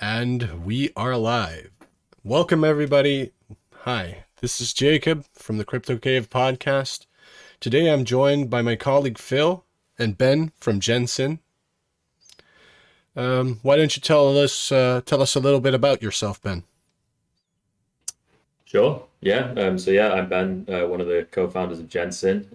And we are live. Welcome, everybody. Hi, this is Jacob from the Crypto Cave podcast. Today I'm joined by my colleague Phil and Ben from Jensen. Why don't you tell us a little bit about yourself, Ben? Sure. Yeah. I'm Ben, one of the co-founders of Jensen.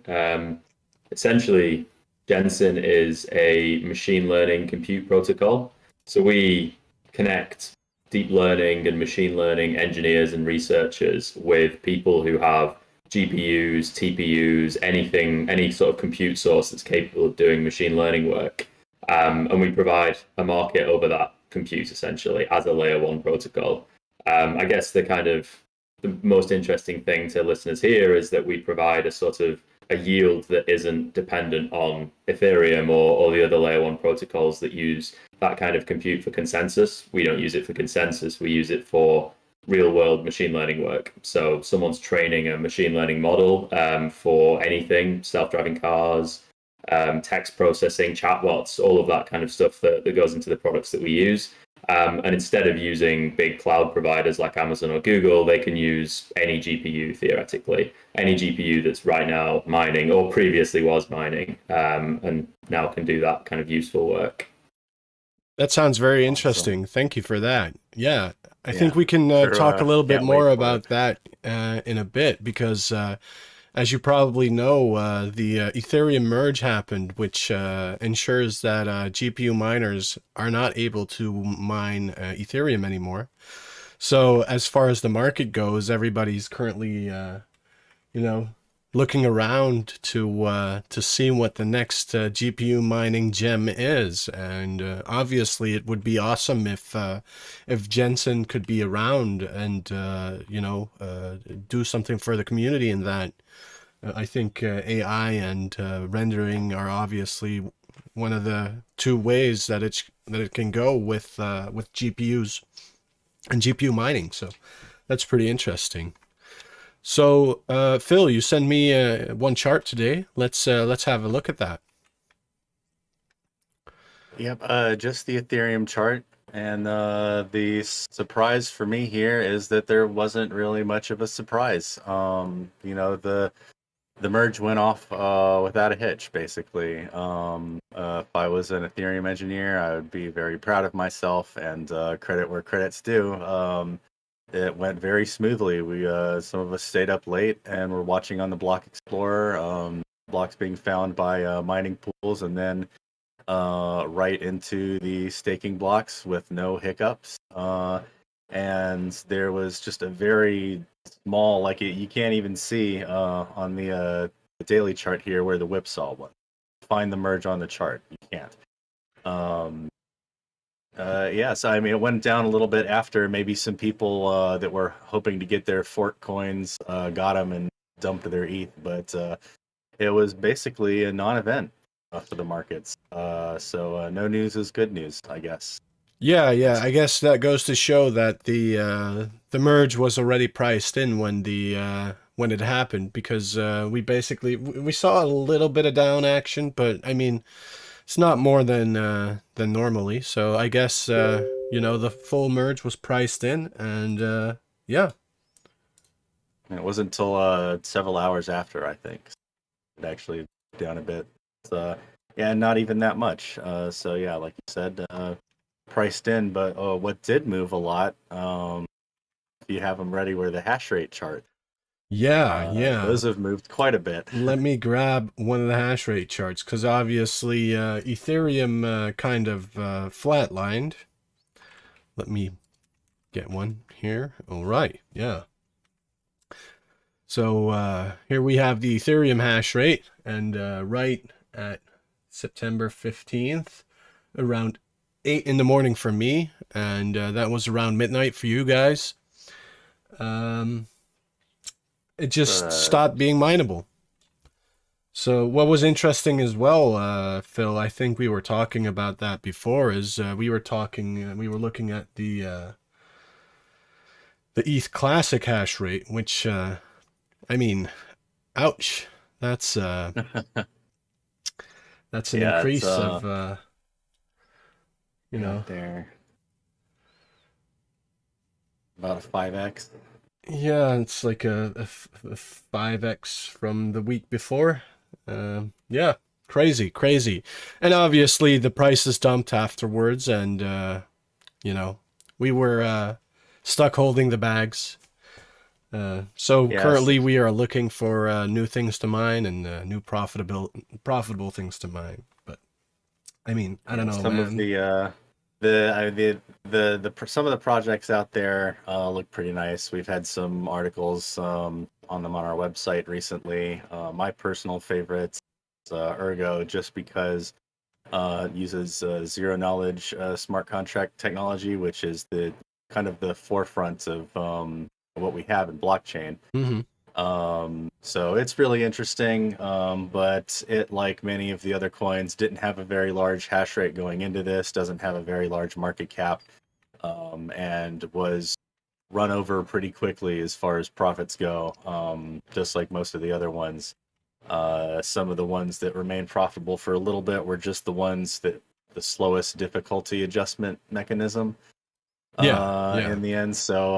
Essentially, Jensen is a machine learning compute protocol. So we connect deep learning and machine learning engineers and researchers with people who have GPUs, TPUs, anything, any sort of compute source that's capable of doing machine learning work. And we provide a market over that compute essentially as a layer one protocol. I guess the most interesting thing to listeners here is that we provide a sort of a yield that isn't dependent on Ethereum or the other layer one protocols that use that kind of compute for consensus. We don't use it for consensus. We use it for real world machine learning work. So someone's training a machine learning model for anything, self-driving cars, text processing, chatbots, all of that kind of stuff that goes into the products that we use. And instead of using big cloud providers like Amazon or Google, they can use any GPU theoretically, any GPU that's right now mining or previously was mining, and now can do that kind of useful work. That sounds very Awesome. interesting. Thank you for that. Yeah, I think Yeah. we can Sure. talk a little bit Can't wait more for about it. that in a bit because as you probably know, the Ethereum Merge happened, which ensures that GPU miners are not able to mine Ethereum anymore. So, as far as the market goes, everybody's currently, you know, looking around to see what the next GPU mining gem is, and obviously, it would be awesome if Jensen could be around and do something for the community in that. I think AI and rendering are obviously one of the two ways that it can go with GPUs and GPU mining. So that's pretty interesting. So Phil, you sent me one chart today. Let's have a look at that. Yep. Just the Ethereum chart. And the surprise for me here is that there wasn't really much of a surprise. The merge went off without a hitch, basically. If I was an Ethereum engineer, I would be very proud of myself and credit where credit's due. It went very smoothly. We some of us stayed up late and were watching on the Block Explorer, blocks being found by mining pools, and then right into the staking blocks with no hiccups. And there was just a very small, you can't even see on the daily chart here where the whipsaw was. Find the merge on the chart. You can't. Um, so I mean, it went down a little bit after maybe some people that were hoping to get their fork coins got them and dumped their ETH, but it was basically a non-event for the markets. So no news is good news, I guess. Yeah, yeah. That's I guess that goes to show that the merge was already priced in when it happened because we saw a little bit of down action, but I mean it's not more than normally. So I guess the full merge was priced in, and yeah. And it wasn't until several hours after, I think, it actually down a bit. Yeah, not even that much. So yeah, like you said, priced in. But what did move a lot, if you have them ready, were the hash rate chart. Yeah, yeah. Those have moved quite a bit. Let me grab one of the hash rate charts because obviously Ethereum kind of flatlined. Let me get one here. All right, yeah. So here we have the Ethereum hash rate, and right at September 15th, around 8 in the morning for me, and that was around midnight for you guys. Um, it just uh, stopped being mineable. So what was interesting as well, Phil, I think we were talking about that before, is we were looking at the ETH Classic hash rate, which, I mean, ouch, that's uh, that's an yeah, it's increase of, you yeah know, there. About a 5x. Yeah, it's like a 5x from the week before. Yeah, crazy, crazy. And obviously the prices dumped afterwards, and you know, we were stuck holding the bags. So Yes. currently we are looking for new things to mine and new profitable things to mine. But I mean, I don't Yeah, know, some of man. some of the projects out there look pretty nice. We've had some articles on them on our website recently. My personal favorite is Ergo, just because it uses zero knowledge smart contract technology, which is the kind of the forefront of what we have in blockchain. Hmm. So it's really interesting, but it, like many of the other coins, didn't have a very large hash rate going into this, doesn't have a very large market cap, and was run over pretty quickly as far as profits go, just like most of the other ones. Some of the ones that remained profitable for a little bit were just the ones that the slowest difficulty adjustment mechanism Yeah, yeah. in the end. So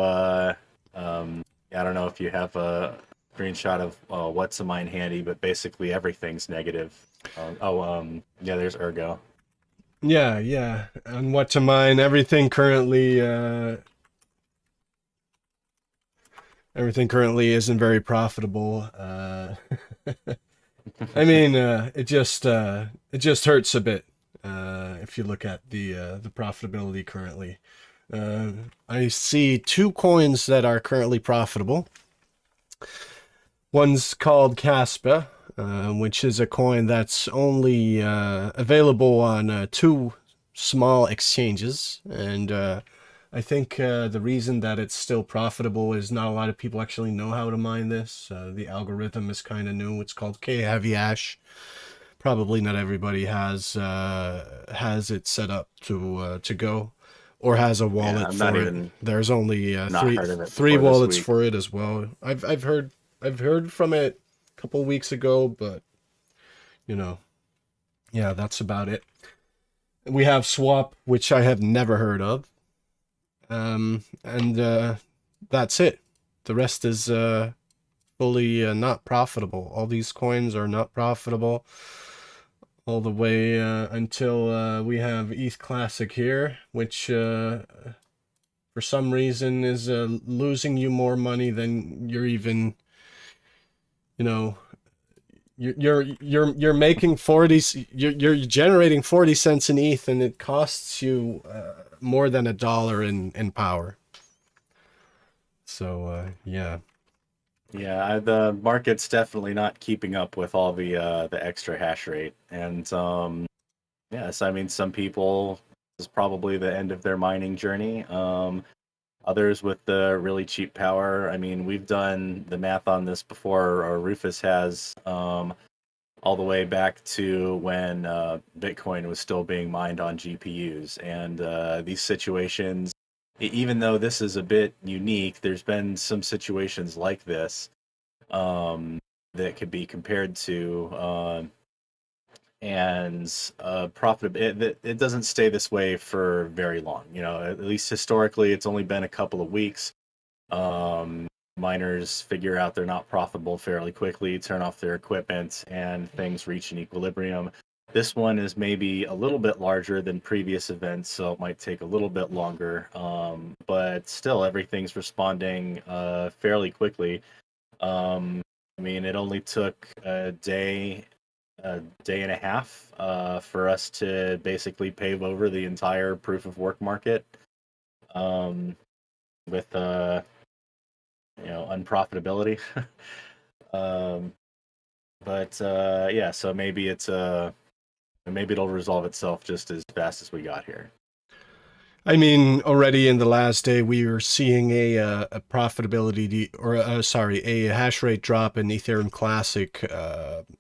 I don't know if you have a screenshot of what's a mine handy, but basically everything's negative. Yeah, there's Ergo. Yeah, yeah. And what to mine, everything currently isn't very profitable. I mean, it just hurts a bit if you look at the profitability currently. Uh, I see two coins that are currently profitable. One's called Caspa, which is a coin that's only available on two small exchanges, and I think the reason that it's still profitable is not a lot of people actually know how to mine this. The algorithm is kind of new. It's called K Heavy Hash. Probably not everybody has it set up to go, or has a Yeah, wallet I'm not for it. even There's only not heard of it three before this wallets week. for it as well. I've heard from it a couple weeks ago, but you know, yeah, that's about it. We have Swap, which I have never heard of, and that's it. The rest is fully not profitable. All these coins are not profitable all the way until we have ETH Classic here, which for some reason is losing you more money than you're even, you know, you're making 40, you're generating 40 cents in ETH, and it costs you more than $1 in power. So yeah. Yeah, the market's definitely not keeping up with all the extra hash rate, and yes, I mean some people this is probably the end of their mining journey. Others with the really cheap power. I mean, we've done the math on this before, or Rufus has, all the way back to when Bitcoin was still being mined on GPUs. And these situations, even though this is a bit unique, there's been some situations like this that could be compared to. And profit it doesn't stay this way for very long. You know, at least historically, it's only been a couple of weeks. Um, Miners figure out they're not profitable fairly quickly, turn off their equipment, and things reach an equilibrium. This one is maybe a little bit larger than previous events, so it might take a little bit longer. But still, everything's responding fairly quickly. I mean, it only took a day and a half for us to basically pave over the entire proof of work market um, with unprofitability. um, but yeah, so maybe it'll resolve itself just as fast as we got here. I mean, already in the last day, we were seeing a profitability sorry, a hash rate drop in Ethereum Classic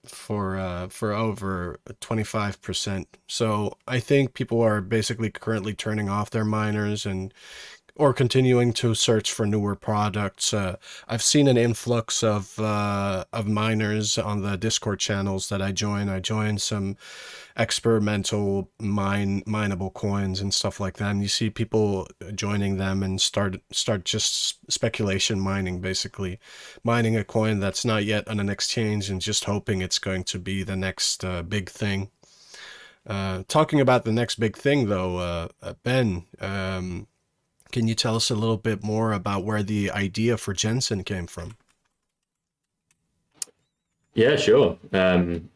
for over 25%. So I think people are basically currently turning off their miners and or continuing to search for newer products. I've seen an influx of miners on the Discord channels that I join. I join some experimental mineable coins and stuff like that, and you see people joining them and start just speculation mining, basically mining a coin that's not yet on an exchange and just hoping it's going to be the next big thing. Talking about the next big thing, though, Ben, can you tell us a little bit more about where the idea for Jensen came from? Yeah, sure.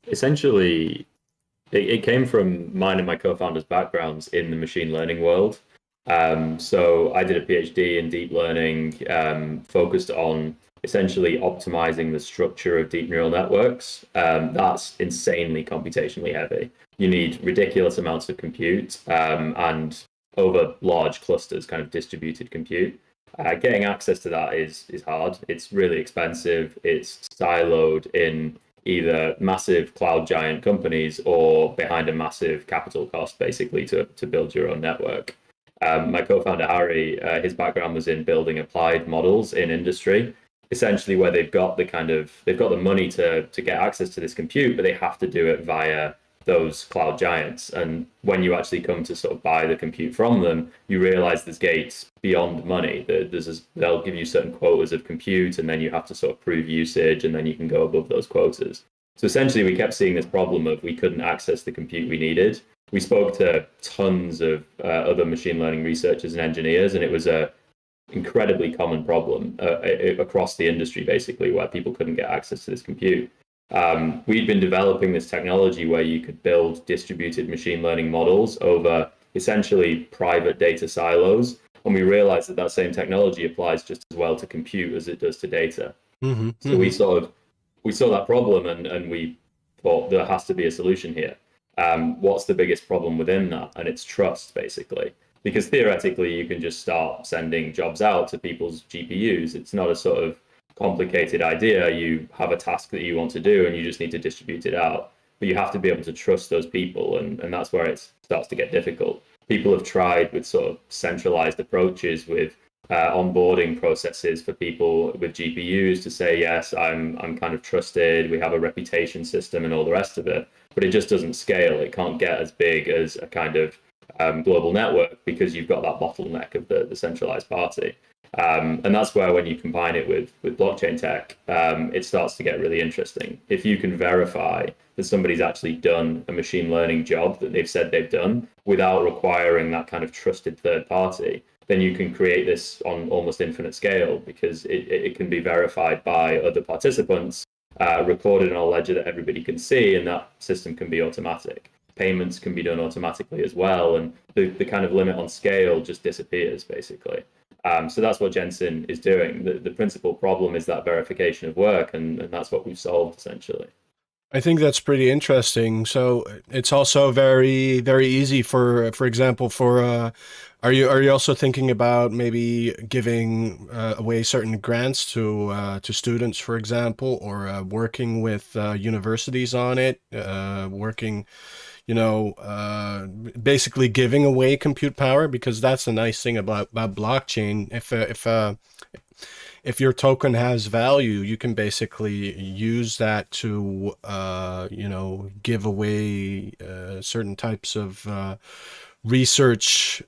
Essentially, it came from mine and my co-founder's backgrounds in the machine learning world. So I did a PhD in deep learning, focused on essentially optimizing the structure of deep neural networks. That's insanely computationally heavy. You need ridiculous amounts of compute, and over large clusters, kind of distributed compute. Getting access to that is hard. It's really expensive. It's siloed in either massive cloud giant companies or behind a massive capital cost, basically, to build your own network. My co-founder Harry, his background was in building applied models in industry, essentially where they've got the money to get access to this compute, but they have to do it via those cloud giants. And when you actually come to sort of buy the compute from them, you realize there's gates beyond money. They'll give you certain quotas of compute, and then you have to sort of prove usage, and then you can go above those quotas. So essentially, we kept seeing this problem of we couldn't access the compute we needed. We spoke to tons of other machine learning researchers and engineers, and it was a incredibly common problem across the industry, basically, where people couldn't get access to this compute. We'd been developing this technology where you could build distributed machine learning models over essentially private data silos, and we realized that that same technology applies just as well to compute as it does to data. Mm-hmm, So we saw that problem, and we thought there has to be a solution here. What's the biggest problem within that? And it's trust, basically. Because theoretically, you can just start sending jobs out to people's GPUs. It's not a sort of complicated idea. You have a task that you want to do, and you just need to distribute it out. But you have to be able to trust those people, and that's where it starts to get difficult. People have tried with sort of centralized approaches with onboarding processes for people with GPUs to say, yes, I'm kind of trusted, we have a reputation system and all the rest of it, but it just doesn't scale. It can't get as big as a kind of global network because you've got that bottleneck of the centralized party. And that's where, when you combine it with blockchain tech, it starts to get really interesting. If you can verify that somebody's actually done a machine learning job that they've said they've done without requiring that kind of trusted third party, then you can create this on almost infinite scale, because it can be verified by other participants, recorded on a ledger that everybody can see, and that system can be automatic. Payments can be done automatically as well, and the kind of limit on scale just disappears, basically. So that's what Jensen is doing. The principal problem is that verification of work, and that's what we've solved, essentially. I think that's pretty interesting. So it's also very, very easy for example, are you also thinking about maybe giving away certain grants to students, for example, or working with universities on it, working, basically giving away compute power, because that's the nice thing about blockchain. If your token has value, you can basically use that to, give away certain types of research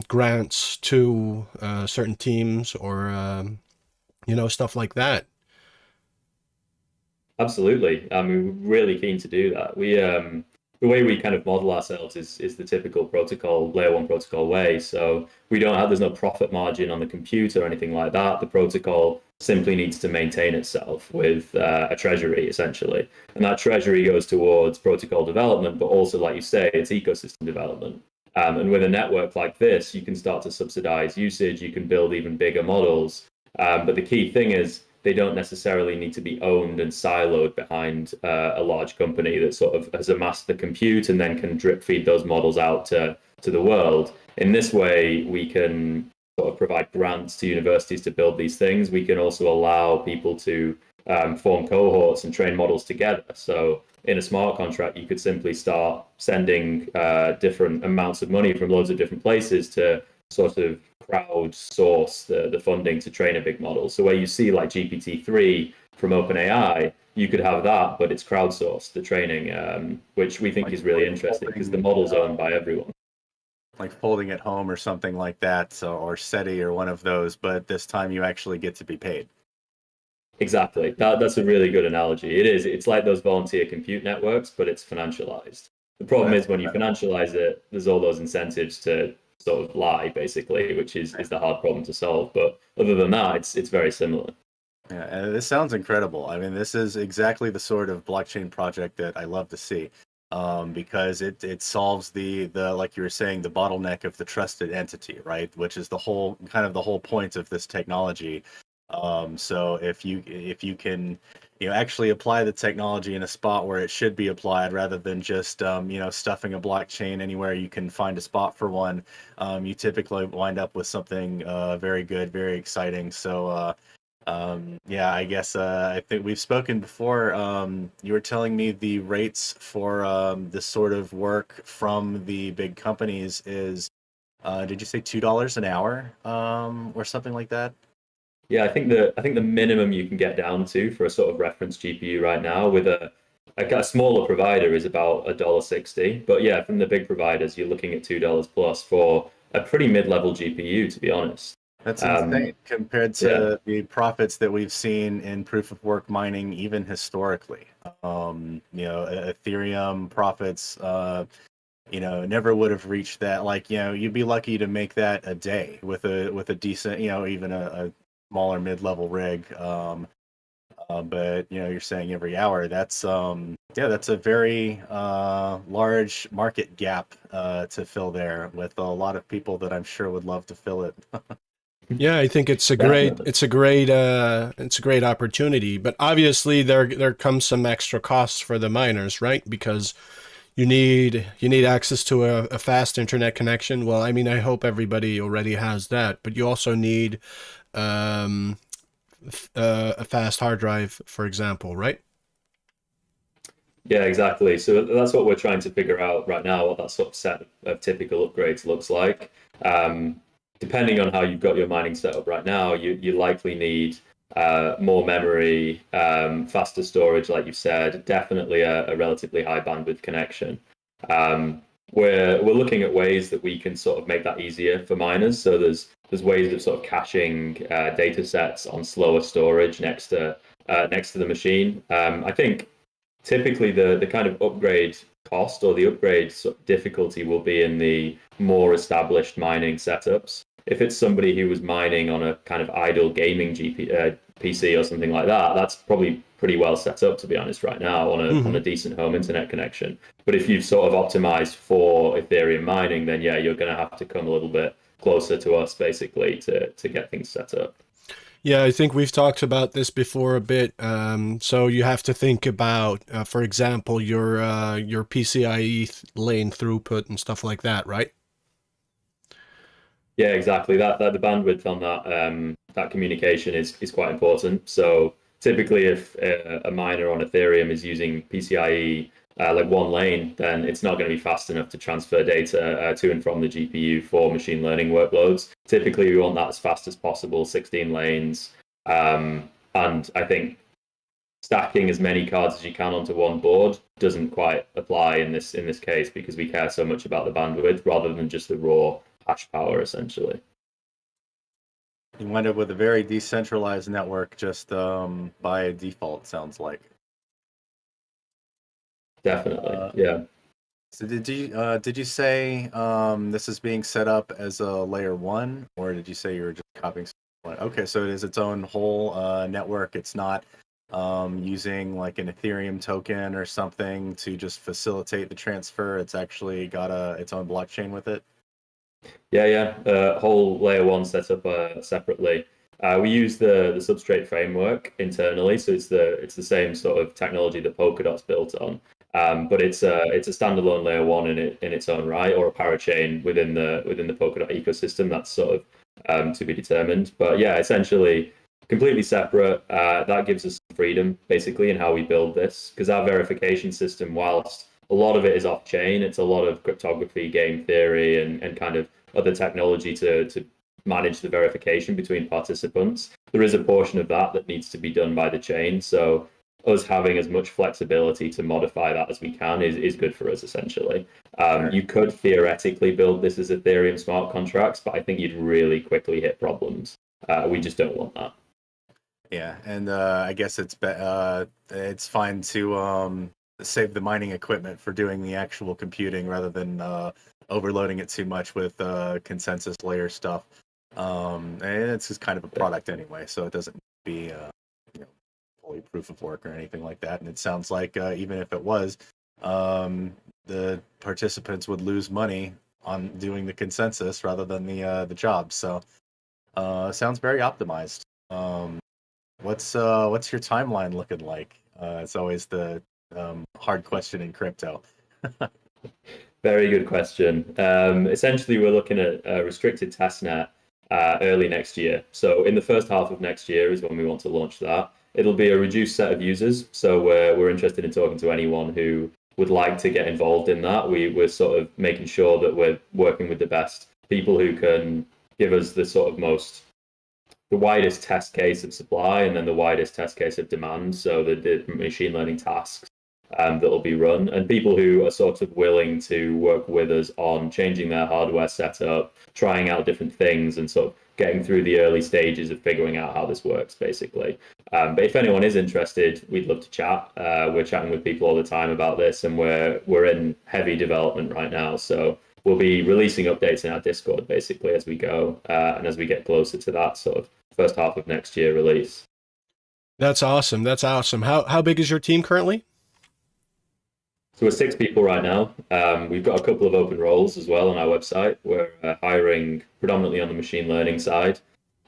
grants to certain teams, or, stuff like that. Absolutely. We're really keen to do that. The way we kind of model ourselves is the typical protocol, layer one protocol way. So there's no profit margin on the compute or anything like that. The protocol simply needs to maintain itself with a treasury, essentially. And that treasury goes towards protocol development, but also, like you say, it's ecosystem development. And with a network like this, you can start to subsidize usage, you can build even bigger models. But the key thing is, they don't necessarily need to be owned and siloed behind a large company that sort of has amassed the compute and then can drip feed those models out to the world. In this way, we can sort of provide grants to universities to build these things. We can also allow people to form cohorts and train models together. So in a smart contract, you could simply start sending different amounts of money from loads of different places to sort of crowdsource the funding to train a big model. So where you see like GPT-3 from OpenAI, you could have that, but it's crowdsourced, the training, which we think is really interesting because the model's owned by everyone. Like folding at home or something like that, so, or SETI or one of those, but this time you actually get to be paid. Exactly. That's a really good analogy. It is. It's like those volunteer compute networks, but it's financialized. The problem is when you financialize it, there's all those incentives to sort of lie, basically, which is the hard problem to solve. But other than that, it's very similar. Yeah, and this sounds incredible. I mean, this is exactly the sort of blockchain project that I love to see, because it solves the like you were saying, the bottleneck of the trusted entity, right? Which is the whole point of this technology. So if you can, actually apply the technology in a spot where it should be applied, rather than just stuffing a blockchain anywhere you can find a spot for one, you typically wind up with something very good, very exciting. So. Yeah, I guess I think we've spoken before. You were telling me the rates for this sort of work from the big companies is, did you say $2 an hour, or something like that? Yeah, I think the minimum you can get down to for a sort of reference GPU right now with a smaller provider is about $1.60. But yeah, from the big providers, you're looking at $2 plus for a pretty mid-level GPU, to be honest. That's insane compared Yeah. to the profits that we've seen in proof of work mining, even historically. Ethereum profits, never would have reached that. Like, you'd be lucky to make that a day with a decent, even a smaller mid-level rig. But you're saying every hour. That's that's a very large market gap to fill there, with a lot of people that I'm sure would love to fill it. Yeah, I think it's a great opportunity, but obviously there comes some extra costs for the miners, right? Because you need access to a fast internet connection. Well, I mean, I hope everybody already has that, but you also need a fast hard drive, for example, right? Yeah, exactly. So that's what we're trying to figure out right now, what that sort of set of typical upgrades looks like. Depending on how you've got your mining set up right now, you likely need more memory, faster storage, like you said, definitely a relatively high bandwidth connection. We're looking at ways that we can sort of make that easier for miners. So there's ways of sort of caching data sets on slower storage next to the machine. I think typically the kind of upgrade cost or the upgrade sort of difficulty will be in the more established mining setups. If it's somebody who was mining on a kind of idle gaming PC or something like that, that's probably pretty well set up, to be honest, right now on a decent home internet connection. But if you've sort of optimized for Ethereum mining, then yeah, you're going to have to come a little bit closer to us, basically, to get things set up. Yeah, I think we've talked about this before a bit. So you have to think about, for example, your PCIe lane throughput and stuff like that, right? Yeah, exactly. That the bandwidth on that communication is quite important. So typically, if a miner on Ethereum is using PCIe like one lane, then it's not going to be fast enough to transfer data to and from the GPU for machine learning workloads. Typically, we want that as fast as possible, 16 lanes. And I think stacking as many cards as you can onto one board doesn't quite apply in this case, because we care so much about the bandwidth rather than just the raw hash power, essentially. You wind up with a very decentralized network just by default, sounds like. Definitely, yeah. So did you say this is being set up as a layer one, or did you say you were just copying one? Okay, so it is its own whole network. It's not using like an Ethereum token or something to just facilitate the transfer. It's actually got its own blockchain with it. Yeah. Whole layer one set up separately. We use the substrate framework internally, so it's the same sort of technology that Polkadot's built on. But it's a standalone layer one in its own right, or a parachain within the Polkadot ecosystem. That's sort of to be determined. But yeah, essentially completely separate. That gives us freedom basically in how we build this, because our verification system, whilst a lot of it is off chain, it's a lot of cryptography, game theory, and kind of other technology to manage the verification between participants. There is a portion of that that needs to be done by the chain. So us having as much flexibility to modify that as we can is good for us, essentially. You could theoretically build this as Ethereum smart contracts, but I think you'd really quickly hit problems. We just don't want that. Yeah, and I guess it's fine to save the mining equipment for doing the actual computing rather than overloading it too much with consensus layer stuff. And it's just kind of a product anyway, so it doesn't be fully proof of work or anything like that. And it sounds like even if it was, the participants would lose money on doing the consensus rather than the job. So sounds very optimized. What's your timeline looking like? It's always the hard question in crypto. Very good question. Essentially, we're looking at a restricted testnet early next year. So in the first half of next year is when we want to launch that. It'll be a reduced set of users. So we're interested in talking to anyone who would like to get involved in that. We're sort of making sure that we're working with the best people who can give us the widest test case of supply and then the widest test case of demand. So the machine learning tasks that will be run, and people who are sort of willing to work with us on changing their hardware setup, trying out different things, and sort of getting through the early stages of figuring out how this works, basically. But if anyone is interested, we'd love to chat. We're chatting with people all the time about this, and we're in heavy development right now. So we'll be releasing updates in our Discord, basically, as we go, and as we get closer to that sort of first half of next year release. That's awesome. That's awesome. How big is your team currently? So we're 6 people right now. We've got a couple of open roles as well on our website. We're hiring predominantly on the machine learning side.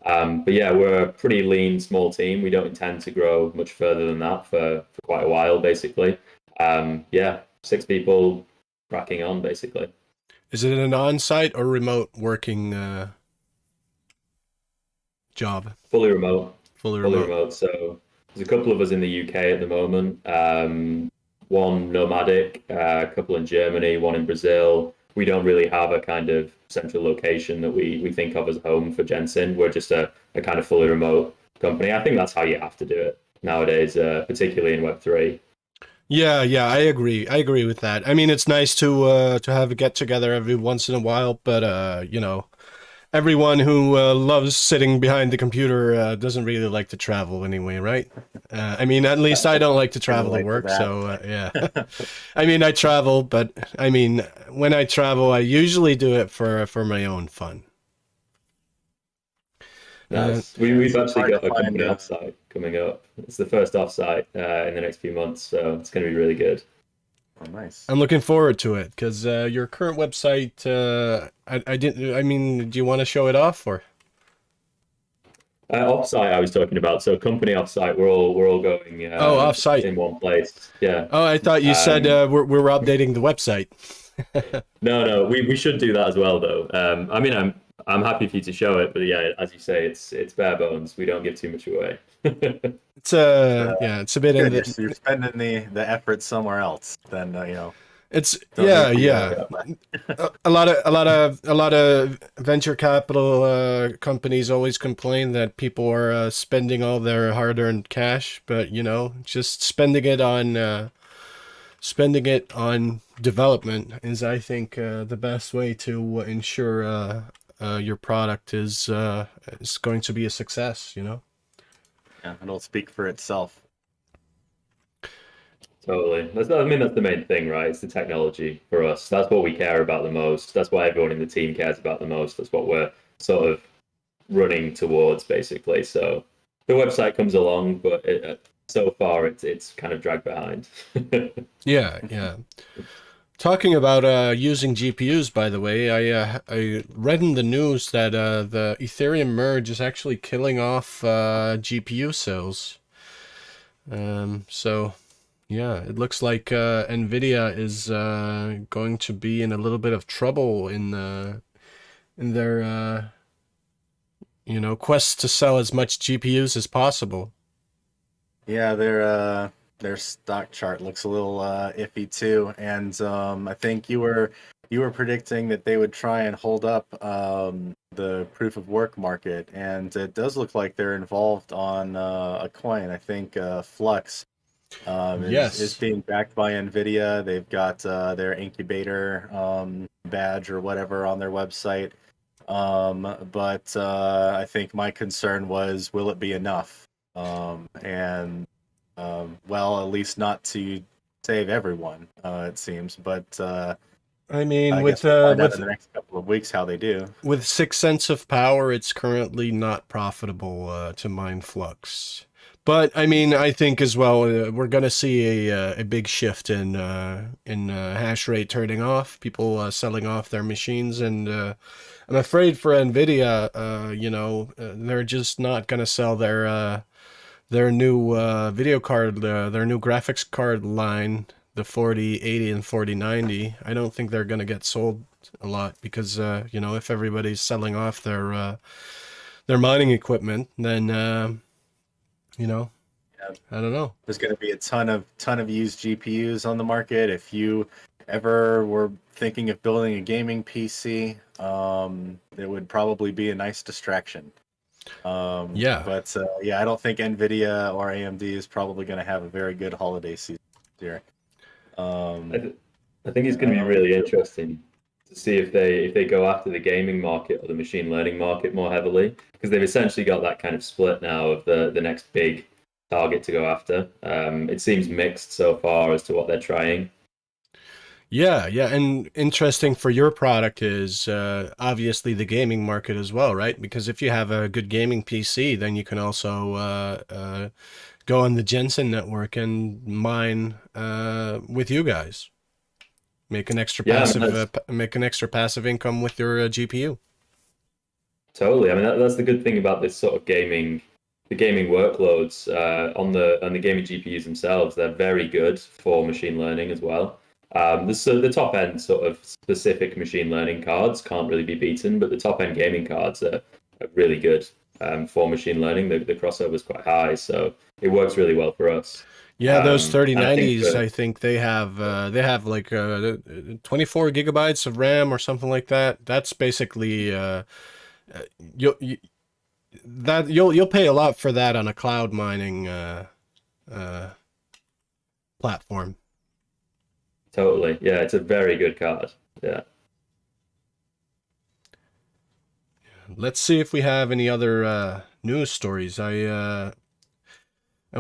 But yeah, we're a pretty lean, small team. We don't intend to grow much further than that for quite a while, basically. Yeah, 6 people cracking on, basically. Is it an on-site or remote working job? Fully remote. Fully Fully remote. remote. So there's a couple of us in the UK at the moment. One nomadic, a couple in Germany, one in Brazil. We don't really have a kind of central location that we think of as home for Jensen. We're just a kind of fully remote company. I think that's how you have to do it nowadays, particularly in Web3. Yeah, I agree. I agree with that. I mean, it's nice to have a get together every once in a while, but everyone who loves sitting behind the computer doesn't really like to travel anyway, right? I mean, at least I don't like to travel to work, so yeah. I mean, I travel, but I mean, when I travel, I usually do it for my own fun. Nice. We've actually got a company offsite coming up. It's the first offsite in the next few months, so it's going to be really good. Oh, nice. I'm looking forward to it because your current website, I mean, do you want to show it off or? Offsite I was talking about. So company offsite, we're all going offsite in one place. Yeah. Oh, I thought you said we're updating the website. No, we should do that as well, though. I mean, I'm happy for you to show it, but yeah, as you say, it's bare bones. We don't give too much away. It's it's a bit in the, you're spending the effort somewhere else than It's yeah. A lot of venture capital companies always complain that people are spending all their hard-earned cash, but just spending it on development is, I think, the best way to ensure your product is going to be a success. Yeah, it'll speak for itself. Totally. That's the main thing, right? It's the technology for us. That's what we care about the most. That's what everyone in the team cares about the most. That's what we're sort of running towards, basically. So the website comes along, but so far it's kind of dragged behind. Yeah. Talking about using GPUs, by the way, I read in the news that the Ethereum Merge is actually killing off GPU sales. So yeah, it looks like Nvidia is going to be in a little bit of trouble in their quest to sell as much GPUs as possible. Yeah, their stock chart looks a little iffy too, and I think you were predicting that they would try and hold up the proof of work market, and it does look like they're involved on a coin. I think Flux is Yes. being backed by Nvidia. They've got their incubator badge or whatever on their website. But I think my concern was, will it be enough? And well, at least not to save everyone, it seems. But I mean, I with guess we'll find out in with the next couple of weeks how they do. with 6 cents of power, it's currently not profitable to mine Flux. But I mean, I think as well we're gonna see a big shift in hash rate turning off, people selling off their machines, and I'm afraid for Nvidia, they're just not gonna sell their new video card, their new graphics card line, the 4080 and 4090. I don't think they're gonna get sold a lot because if everybody's selling off their mining equipment, then Yeah, I don't know. there's going to be a ton of used GPUs on the market. If you ever were thinking of building a gaming PC, it would probably be a nice distraction. Yeah. But yeah, I don't think Nvidia or AMD is probably going to have a very good holiday season this year. I, th- I think it's going to be really interesting to see if they go after the gaming market or the machine learning market more heavily, because they've essentially got that kind of split now of the next big target to go after. It seems mixed so far as to what they're trying. Yeah, yeah, and interesting for your product is obviously the gaming market as well, right? Because if you have a good gaming PC, then you can also go on the Jensen network and mine with you guys. Yeah, I mean, that's Make an extra passive income with your GPU. totally. I mean, that's the good thing about this sort of the gaming workloads on the gaming GPUs themselves. They're very good for machine learning as well. The top end sort of specific machine learning cards can't really be beaten, but the top end gaming cards are really good for machine learning. The crossover is quite high, so it works really well for us. Yeah, those And I think 3090s, for I think they have like 24 gigabytes of RAM or something like that. That's basically you'll you, that you'll pay a lot for that on a cloud mining uh, platform. totally, yeah, it's a very good card. Yeah. Let's see if we have any other news stories. I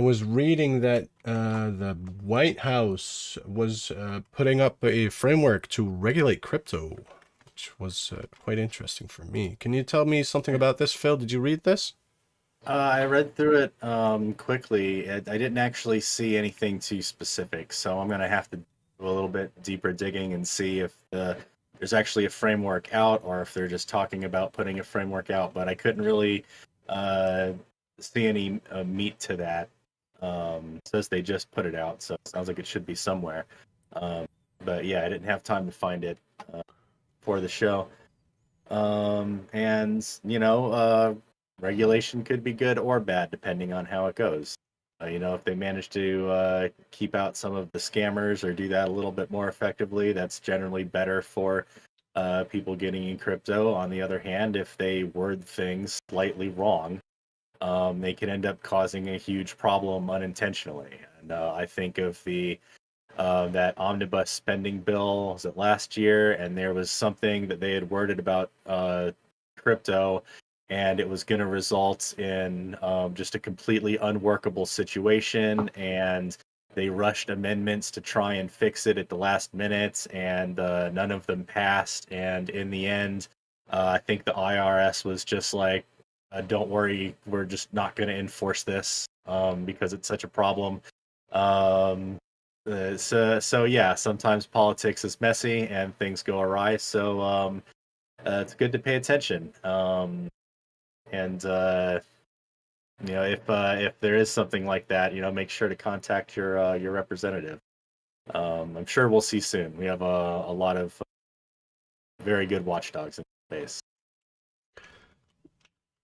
was reading that the White House was putting up a framework to regulate crypto, which was quite interesting for me. Can you tell me something about this, Phil? Did you read this? I read through it quickly. I didn't actually see anything too specific, so I'm gonna have to do a little bit deeper digging and see if there's actually a framework out, or if they're just talking about putting a framework out. But I couldn't really uh, see any meat to that. It says they just put it out, so it sounds like it should be somewhere. Um, but yeah, I didn't have time to find it for the show. And regulation could be good or bad depending on how it goes. If they manage to keep out some of the scammers or do that a little bit more effectively, that's generally better for people getting in crypto. On the other hand, if they word things slightly wrong, they can end up causing a huge problem unintentionally. And I think of the that omnibus spending bill, was it last year? And there was something that they had worded about crypto, and it was going to result in just a completely unworkable situation. And they rushed amendments to try and fix it at the last minute, and none of them passed. And in the end, I think the IRS was just like, don't worry, we're just not going to enforce this because it's such a problem. So yeah, sometimes politics is messy and things go awry. So it's good to pay attention. And if there is something like that, make sure to contact your representative. I'm sure we'll see soon. We have a lot of very good watchdogs in space.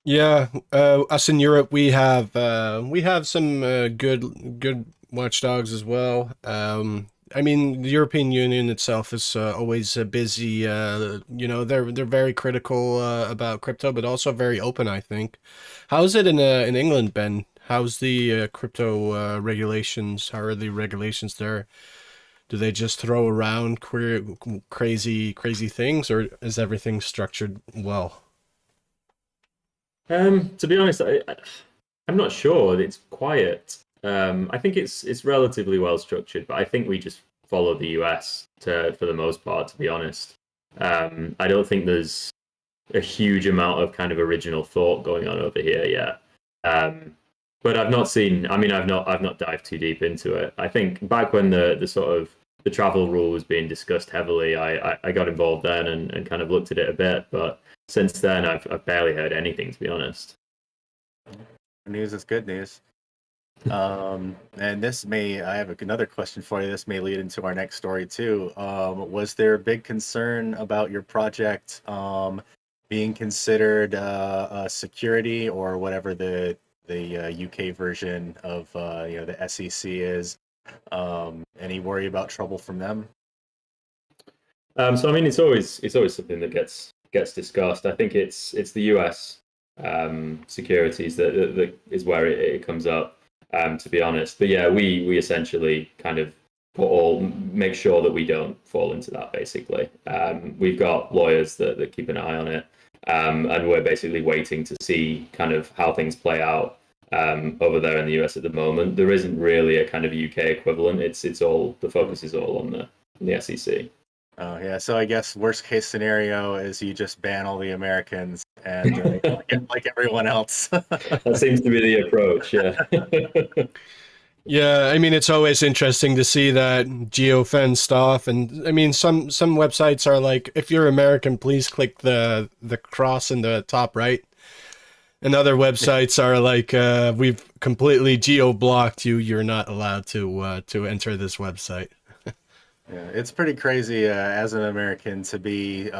Yeah, us in Europe, we have some good watchdogs as well. I mean, the European Union itself is always busy. They're very critical about crypto, but also very open, I think. How's it in England, Ben? How's the crypto regulations? How are the regulations there? Do they just throw around crazy things, or is everything structured well? To be honest, I'm not sure. It's quiet. I think it's relatively well structured, but I think we just follow the US for the most part, to be honest. I don't think there's a huge amount of kind of original thought going on over here yet. Um, but I've not seen. I mean, I've not dived too deep into it. I think back when the sort of the travel rule was being discussed heavily, I got involved then and kind of looked at it a bit. But since then, I've barely heard anything, to be honest. News is good news. And I have another question for you. This may lead into our next story too. Was there a big concern about your project being considered security or whatever the UK version of the SEC is? Any worry about trouble from them? So I mean, it's always something that gets discussed. I think it's the US securities that is where it comes up. To be honest, but yeah, we essentially kind of make sure that we don't fall into that. Basically, we've got lawyers that keep an eye on it, and we're basically waiting to see kind of how things play out over there in the US at the moment. There isn't really a kind of UK equivalent. It's all the focus is all on the SEC. Oh yeah, so I guess worst case scenario is you just ban all the Americans and like everyone else. That seems to be the approach. Yeah. Yeah, I mean, it's always interesting to see that geo-fenced off, and I mean, some websites are like, if you're American, please click the cross in the top right, and other websites are like, we've completely geo-blocked you. You're not allowed to enter this website. Yeah, it's pretty crazy as an American to be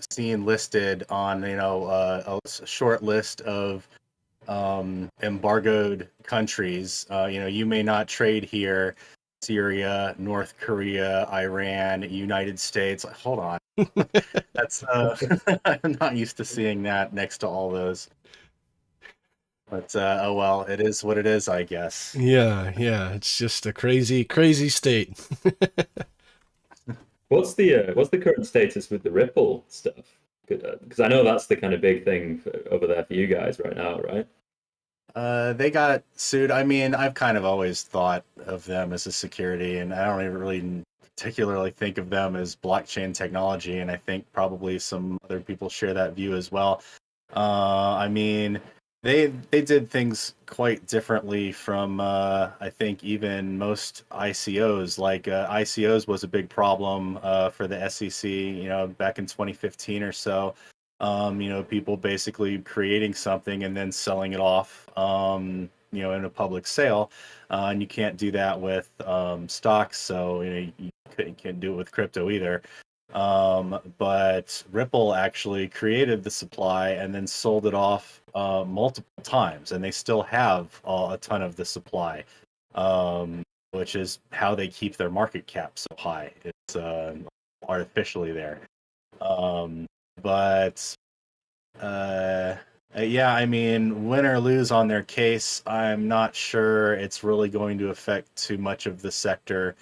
seen listed on a short list of embargoed countries. You may not trade here. Syria, North Korea, Iran, United States. Hold on, that's I'm not used to seeing that next to all those. But oh well, it is what it is, I guess. Yeah, it's just a crazy state. What's the current status with the Ripple stuff? Because I know that's the kind of big thing over there for you guys right now, right? They got sued. I mean, I've kind of always thought of them as a security, and I don't even really particularly think of them as blockchain technology. And I think probably some other people share that view as well. I mean, they did things quite differently from I think even most ICOs. Like ICOs was a big problem for the SEC, back in 2015 or so. People basically creating something and then selling it off, in a public sale, and you can't do that with stocks. So you can't do it with crypto either. But Ripple actually created the supply and then sold it off multiple times, and they still have a ton of the supply, which is how they keep their market cap so high. It's artificially there. But yeah, I mean, win or lose on their case, I'm not sure it's really going to affect too much of the sector.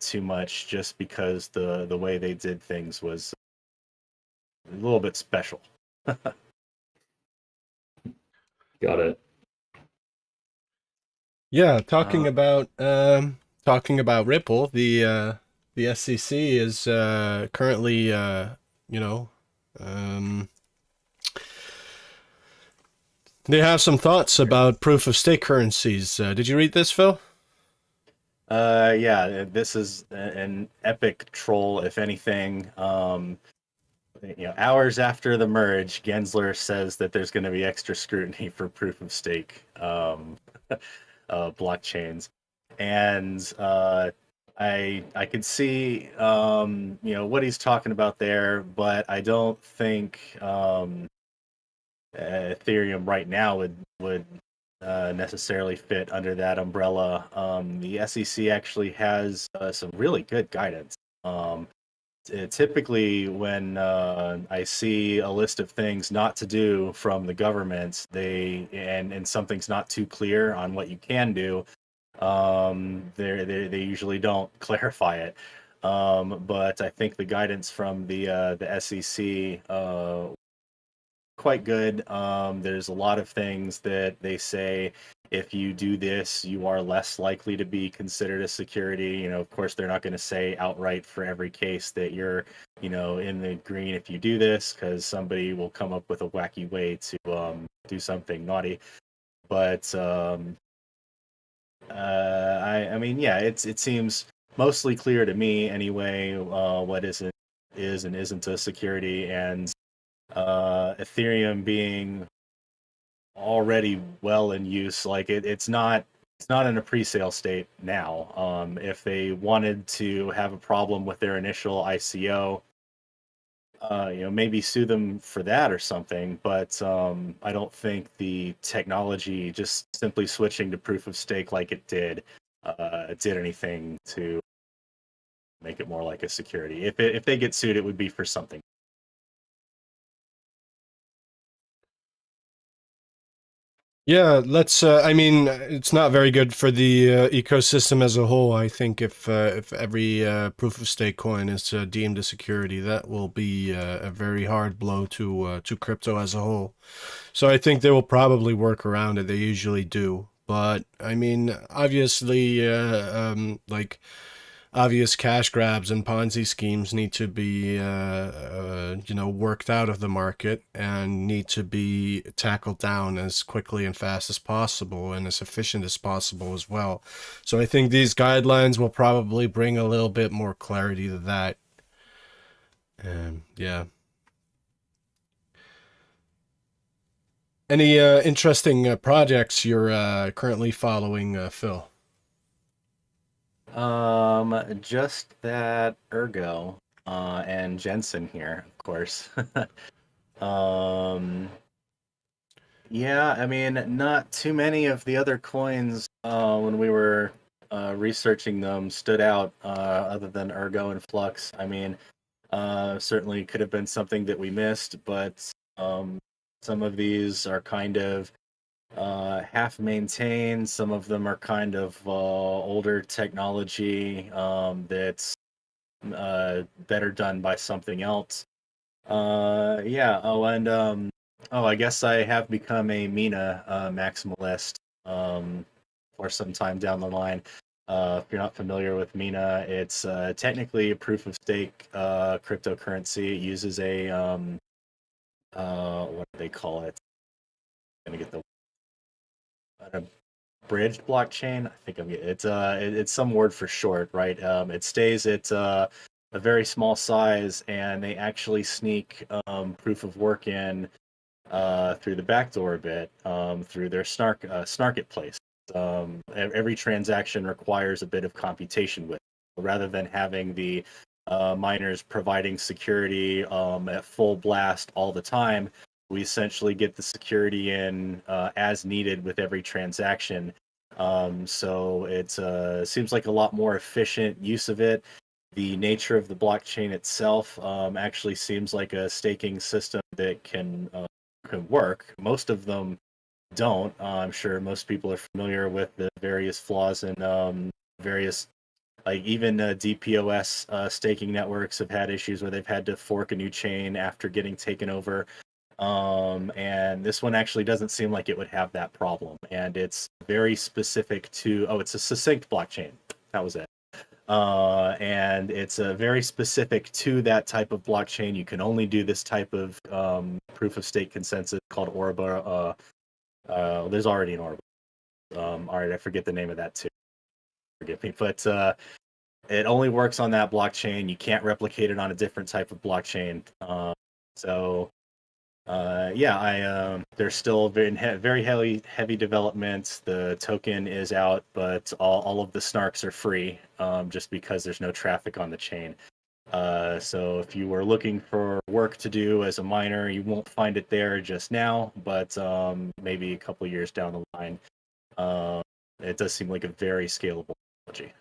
Too much, just because the way they did things was a little bit special. Got it. Yeah, talking about Ripple, the SEC is currently they have some thoughts about proof of stake currencies. Did you read this, Phil? Yeah, this is an epic troll, if anything. Hours after the merge, Gensler says that there's going to be extra scrutiny for proof of stake blockchains, and I could see what he's talking about there, but I don't think Ethereum right now would necessarily fit under that umbrella. The SEC actually has some really good guidance. Typically, when I see a list of things not to do from the government, and something's not too clear on what you can do, they usually don't clarify it. But I think the guidance from the SEC quite good. There's a lot of things that they say if you do this, you are less likely to be considered a security. You know, of course, they're not going to say outright for every case that you're, in the green if you do this, because somebody will come up with a wacky way to do something naughty. But I mean, yeah, it seems mostly clear to me anyway. What is and isn't a security, and Ethereum being already well in use, like it's not in a pre-sale state now. If they wanted to have a problem with their initial ICO, maybe sue them for that or something. But I don't think the technology just simply switching to proof of stake like it did anything to make it more like a security. If they get sued, it would be for something. Yeah, I mean, it's not very good for the ecosystem as a whole. I think if every proof of stake coin is deemed a security, that will be a very hard blow to crypto as a whole. So I think they will probably work around it. They usually do. But I mean, obviously, like obvious cash grabs and Ponzi schemes need to be, worked out of the market and need to be tackled down as quickly and fast as possible and as efficient as possible as well. So I think these guidelines will probably bring a little bit more clarity to that. Yeah. Any interesting projects you're currently following, Phil? Just that Ergo, and Jensen here, of course. Um, yeah, I mean, not too many of the other coins, when we were researching them stood out, other than Ergo and Flux. I mean, certainly could have been something that we missed, but some of these are kind of half maintained. Some of them are kind of older technology, that's better done by something else. Yeah. Oh, and I guess I have become a Mina maximalist for some time down the line. If you're not familiar with Mina, it's technically a proof of stake cryptocurrency. It uses what do they call it? I'm gonna get the a bridged blockchain. I think it's some word for short, right? It stays at a very small size, and they actually sneak proof of work in through the backdoor a bit, through their snarket place. Every transaction requires a bit of computation with it. Rather than having the miners providing security at full blast all the time. We essentially get the security in as needed with every transaction. So it seems like a lot more efficient use of it. The nature of the blockchain itself actually seems like a staking system that can work. Most of them don't. I'm sure most people are familiar with the various flaws in various, like even DPoS staking networks have had issues where they've had to fork a new chain after getting taken over. And this one actually doesn't seem like it would have that problem. And it's very specific to, it's a succinct blockchain. That was it. And it's very specific to that type of blockchain. You can only do this type of proof of stake consensus called Orba. There's already an Orba. All right, I forget the name of that too. Forgive me, but it only works on that blockchain. You can't replicate it on a different type of blockchain. So there's still very heavy development. The token is out, but all of the snarks are free, just because there's no traffic on the chain. So if you were looking for work to do as a miner, you won't find it there just now, but maybe a couple years down the line, It does seem like a very scalable technology.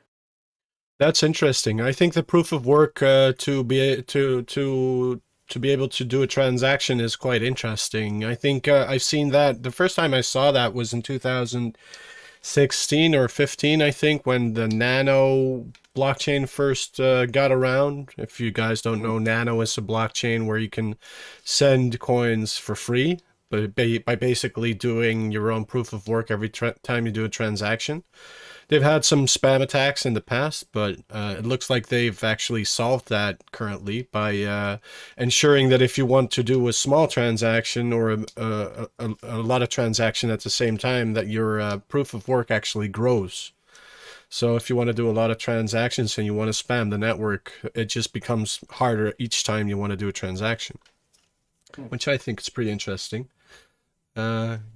That's interesting. I think the proof of work to be able to do a transaction is quite interesting. I think I've seen that the first time I saw that was in 2016 or 15, I think, when the Nano blockchain first got around. If you guys don't know, Nano is a blockchain where you can send coins for free, but by basically doing your own proof of work every time you do a transaction. They've had some spam attacks in the past, but it looks like they've actually solved that currently by ensuring that if you want to do a small transaction or a lot of transaction at the same time, that your proof of work actually grows. So if you want to do a lot of transactions and you want to spam the network, it just becomes harder each time you want to do a transaction, which I think is pretty interesting.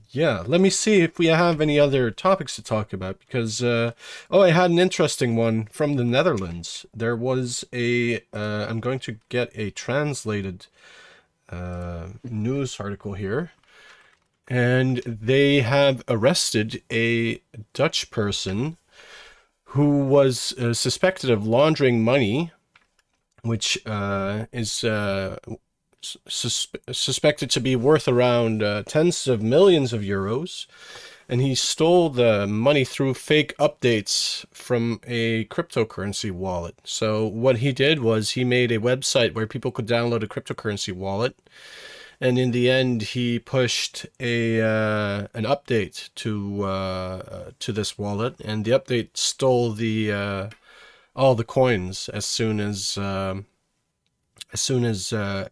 Yeah, let me see if we have any other topics to talk about because, oh, I had an interesting one from the Netherlands. There was I'm going to get a translated news article here, and they have arrested a Dutch person who was suspected of laundering money, which is suspected to be worth around tens of millions of euros, and he stole the money through fake updates from a cryptocurrency wallet. So what he did was he made a website where people could download a cryptocurrency wallet, and in the end he pushed an update to this wallet, and the update stole the all the coins as soon as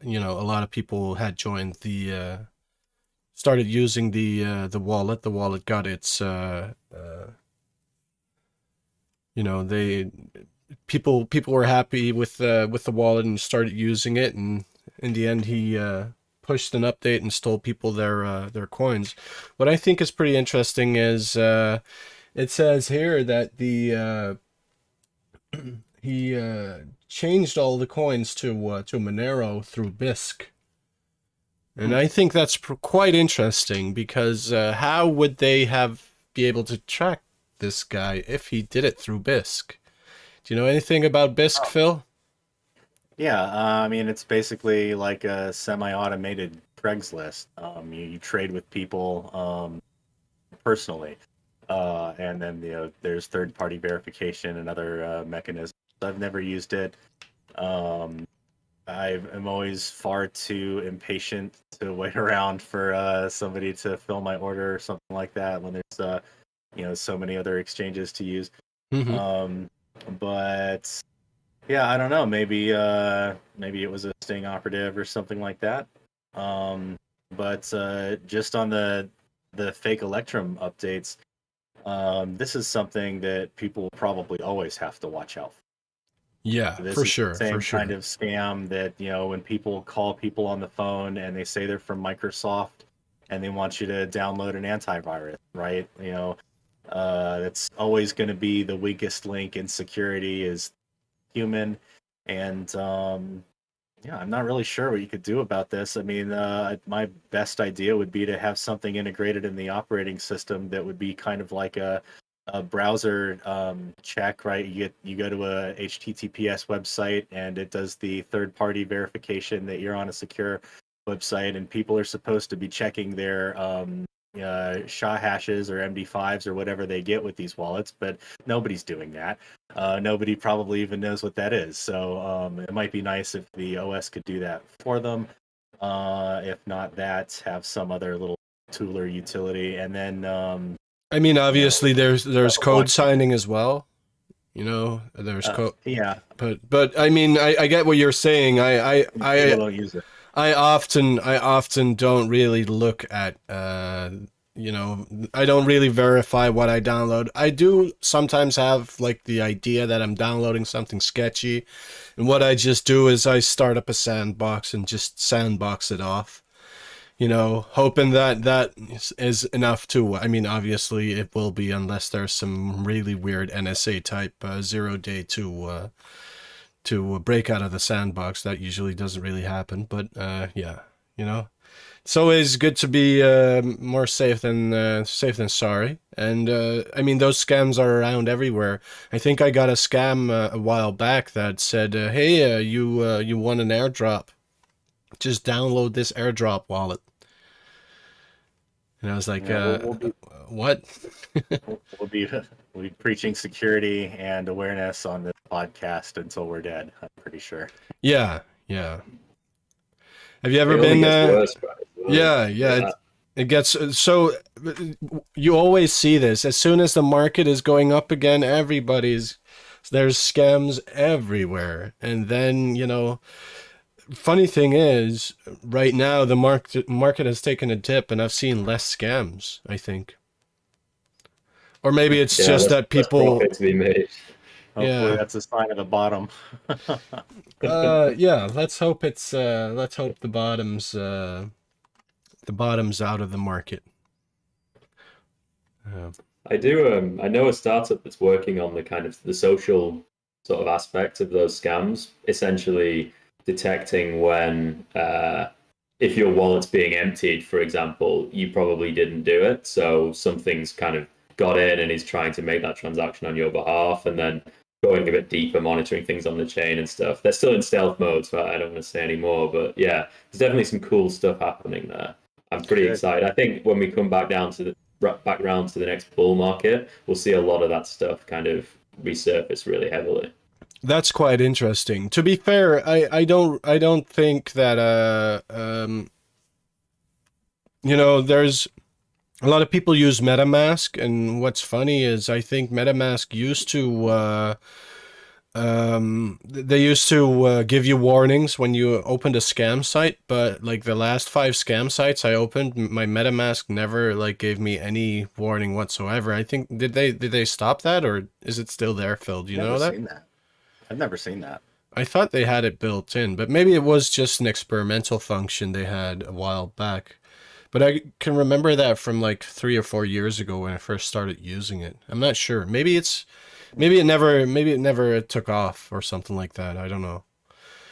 you know, a lot of people had joined started using the wallet. The wallet got its you know, people were happy with the wallet and started using it, and in the end he pushed an update and stole people their coins. What I think is pretty interesting is it says here that the he changed all the coins to Monero through BISC. And I think that's quite interesting because how would they be able to track this guy if he did it through BISC? Do you know anything about BISC, Phil? Yeah, I mean, it's basically like a semi-automated Craigslist. You trade with people personally, and then there's third-party verification and other mechanisms. I've never used it. I am always far too impatient to wait around for somebody to fill my order or something like that when there's so many other exchanges to use. Mm-hmm. But yeah, I don't know. Maybe it was a sting operative or something like that. But just on the fake Electrum updates, this is something that people will probably always have to watch out for. Yeah, This for is sure, the same for sure. kind of scam that, when people call people on the phone and they say they're from Microsoft and they want you to download an antivirus, right? That's always going to be the weakest link in security is human. And yeah, I'm not really sure what you could do about this. I mean, my best idea would be to have something integrated in the operating system that would be kind of like a browser check, right? You go to a HTTPS website and it does the third-party verification that you're on a secure website, and people are supposed to be checking their SHA hashes or MD5s or whatever they get with these wallets, but nobody's doing that. Nobody probably even knows what that is. So it might be nice if the OS could do that for them. If not that, have some other little tool or utility, and then I mean, obviously there's code one- signing as well. There's code, yeah, but I mean, I get what you're saying. people don't use it. I often don't really look at I don't really verify what I download. I do sometimes have like the idea that I'm downloading something sketchy, and what I just do is I start up a sandbox and just sandbox it off. Hoping that is enough to, I mean, obviously it will be unless there's some really weird NSA type 0-day to break out of the sandbox. That usually doesn't really happen, but yeah, It's always good to be more safe than sorry. And I mean, those scams are around everywhere. I think I got a scam a while back that said, "Hey, you won an airdrop. Just download this airdrop wallet." And I was like, Yeah, we'll be "What?" we'll be we'll be preaching security and awareness on this podcast until we're dead. I'm pretty sure. Yeah, yeah. Have you It ever only been? gets worse, right? as well. Yeah, yeah. It gets so you always see this as soon as the market is going up again, there's scams everywhere. And then, funny thing is, right now the market has taken a dip and I've seen less scams, I think. Or maybe it's Yeah, just that less people profit to be made. Hopefully, yeah. that's a sign of the bottom. Yeah, let's hope the bottom's out of the market. I know a startup that's working on the kind of the social sort of aspect of those scams, essentially detecting when if your wallet's being emptied, for example, you probably didn't do it, so something's kind of got in and is trying to make that transaction on your behalf, and then going a bit deeper, monitoring things on the chain and stuff. They're still in stealth mode, so I don't want to say any more, but yeah, there's definitely some cool stuff happening there. I'm pretty Good. excited. I think when we come back round to the next bull market, we'll see a lot of that stuff kind of resurface really heavily. That's quite interesting. To be fair, I don't think that there's a lot of people use MetaMask, and what's funny is I think MetaMask used to they used to give you warnings when you opened a scam site, but like the last 5 scam sites I opened, my MetaMask never like gave me any warning whatsoever. I think did they stop that, or is it still there, Phil? Do you know Never that? seen that. I've never seen that. I thought they had it built in, but maybe it was just an experimental function they had a while back. But I can remember that from like 3 or 4 years ago when I first started using it. I'm not sure. Maybe it never took off or something like that. I don't know.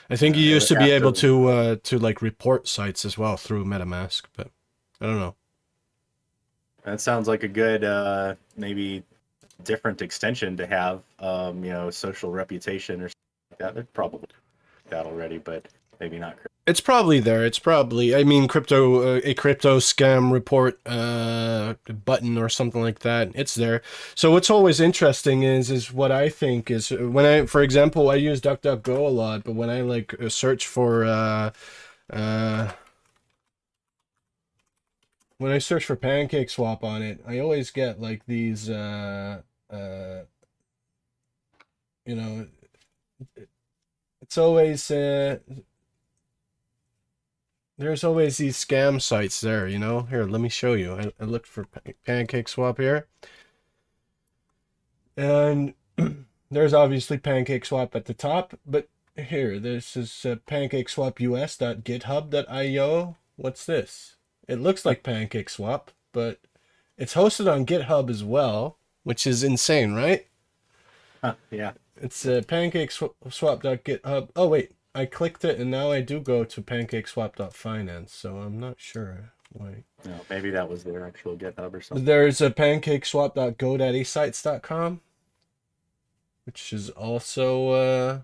I think you used to be able to like report sites as well through MetaMask, but I don't know. That sounds like a good, maybe different extension to have. Social reputation or something like that. They're probably that already, but maybe not. It's probably there. It's probably, I mean, a crypto scam report button or something like that. It's there. So what's always interesting is what I think is for example, I use DuckDuckGo a lot, but when I like search for when I search for PancakeSwap on it, I always get like these it's always there's always these scam sites there, Here, let me show you. I looked for PancakeSwap here. And there's obviously PancakeSwap at the top, but here, this is pancakeswapus.github.io. What's this? It looks like PancakeSwap, but it's hosted on GitHub as well, which is insane, right? Yeah. It's pancakeswap.github. Oh, wait. I clicked it, and now I do go to pancakeswap.finance, so I'm not sure why. No, maybe that was their actual GitHub or something. There's a pancakeswap.godaddysites.com, which is also, I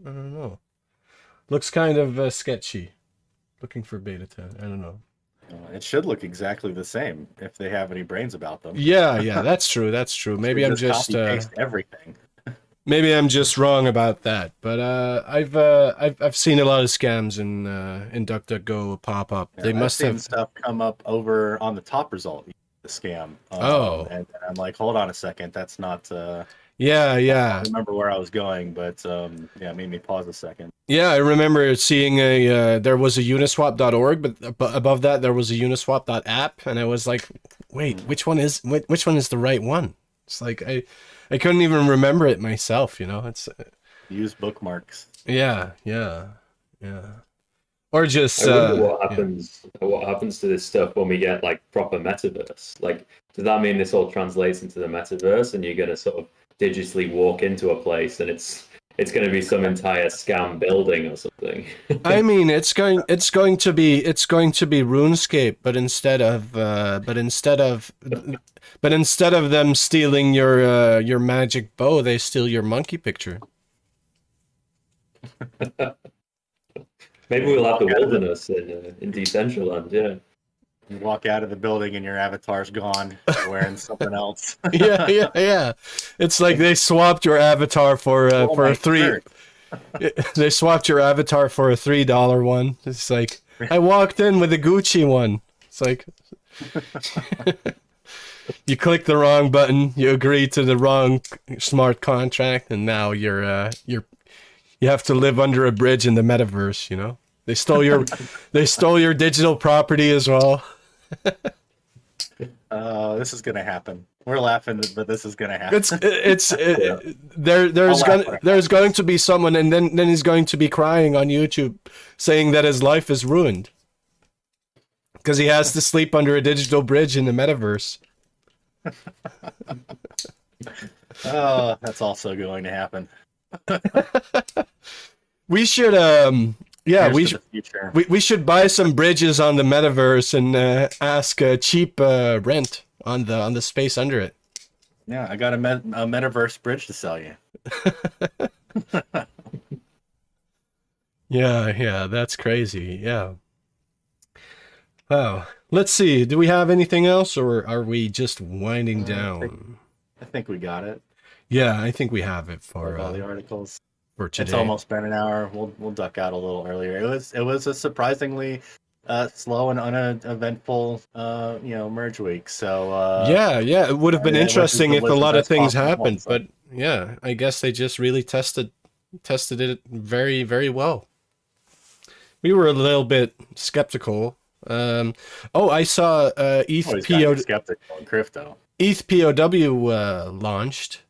don't know. Looks kind of sketchy. Looking for beta 10. I don't know. It should look exactly the same if they have any brains about them. Yeah, that's true. That's true. Maybe I'm just copy paste everything. maybe I'm just wrong about that. But I've seen a lot of scams in DuckDuckGo pop up. Yeah, They I've must seen have. stuff come up over on the top result, the scam. Oh. And I'm like, hold on a second, that's not. Yeah. I remember where I was going, but it made me pause a second. Yeah, I remember seeing there was a uniswap.org, but above that there was a uniswap.app, and I was like, wait, which one is the right one? It's like I couldn't even remember it myself, It's Use bookmarks. yeah. Or just I wonder what happens to this stuff when we get like proper metaverse. Like, does that mean this all translates into the metaverse and you're gonna sort of digitally walk into a place and it's it's going to be some entire scam building or something. I mean, it's going to be RuneScape, but instead of them stealing your magic bow, they steal your monkey picture. Maybe we'll have the wilderness in Decentraland. Yeah. You walk out of the building and your avatar's gone, wearing something else. Yeah. It's like they swapped your avatar for a three. They swapped your avatar for a $3 one. It's like I walked in with a Gucci one. It's like you click the wrong button, you agree to the wrong smart contract, and now you have to live under a bridge in the metaverse. You know, they stole your digital property as well. This is gonna happen. We're laughing, but this is gonna happen. There's going to be someone, and then he's going to be crying on YouTube saying that his life is ruined because he has to sleep under a digital bridge in the metaverse. Oh, that's also going to happen. We should we should buy some bridges on the metaverse and ask cheap rent on the space under it. Yeah, I got a metaverse bridge to sell you. Yeah, that's crazy. Yeah. Wow. Let's see. Do we have anything else, or are we just winding down? I think we got it. Yeah, I think we have it for all the articles for today. It's almost been an hour. We'll duck out a little earlier. It was a surprisingly slow and uneventful merge week. So yeah, it would have been interesting if a lot of things happened, so. but yeah, I guess they just really tested it very, very well. We were a little bit skeptical. I saw skeptical in crypto. ETH POW launched.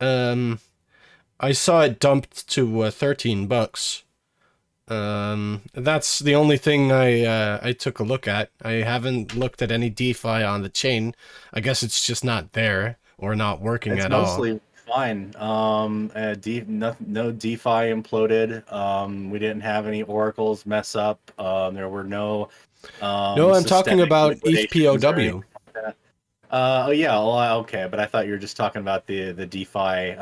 I saw it dumped to $13. That's the only thing I took a look at. I haven't looked at any DeFi on the chain. I guess it's just not there or not working at all. It's mostly fine. No DeFi imploded. We didn't have any oracles mess up. There were no. No, I'm talking about ETH POW. Okay, but I thought you were just talking about the DeFi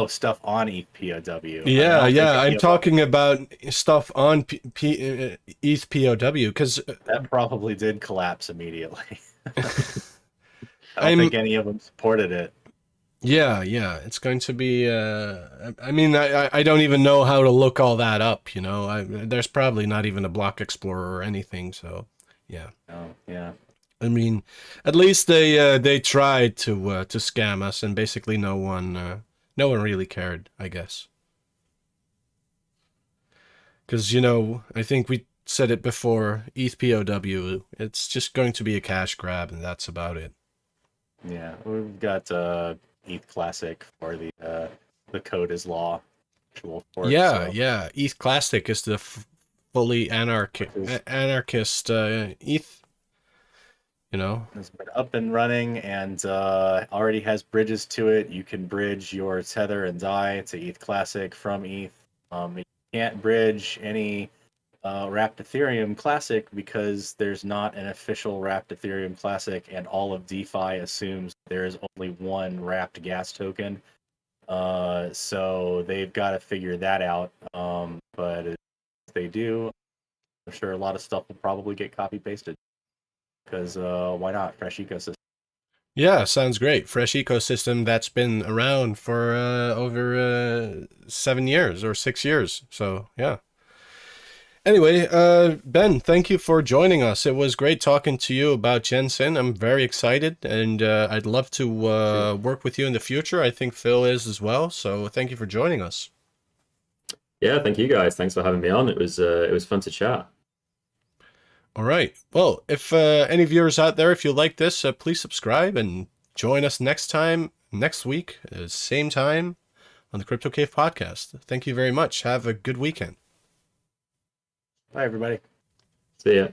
stuff on ETH POW. Yeah, I'm talking about stuff on ETH POW because that probably did collapse immediately. I don't think any of them supported it. Yeah, it's going to be. I don't even know how to look all that up. There's probably not even a block explorer or anything. So, yeah. Oh, yeah. I mean, at least they tried to scam us, and basically no one really cared, I guess. Because I think we said it before, ETH POW, it's just going to be a cash grab, and that's about it. Yeah, we've got ETH Classic for the code is law. Yeah. ETH Classic is the fully anarchist ETH. It's been up and running and already has bridges to it. You can bridge your Tether and DAI to ETH Classic from ETH. You can't bridge any wrapped Ethereum Classic because there's not an official wrapped Ethereum Classic, and all of DeFi assumes there is only one wrapped gas token. So they've got to figure that out. But if they do, I'm sure a lot of stuff will probably get copy pasted. Because why not? Fresh ecosystem. Yeah, sounds great. Fresh ecosystem that's been around for over 7 years or 6 years. So, yeah. Anyway, Ben, thank you for joining us. It was great talking to you about Jensen. I'm very excited, and I'd love to work with you in the future. I think Phil is as well. So thank you for joining us. Yeah, thank you guys. Thanks for having me on. It was fun to chat. All right. Well, if any viewers out there, if you like this, please subscribe and join us next week, same time on the Crypto Cave podcast. Thank you very much. Have a good weekend. Bye, everybody. See ya.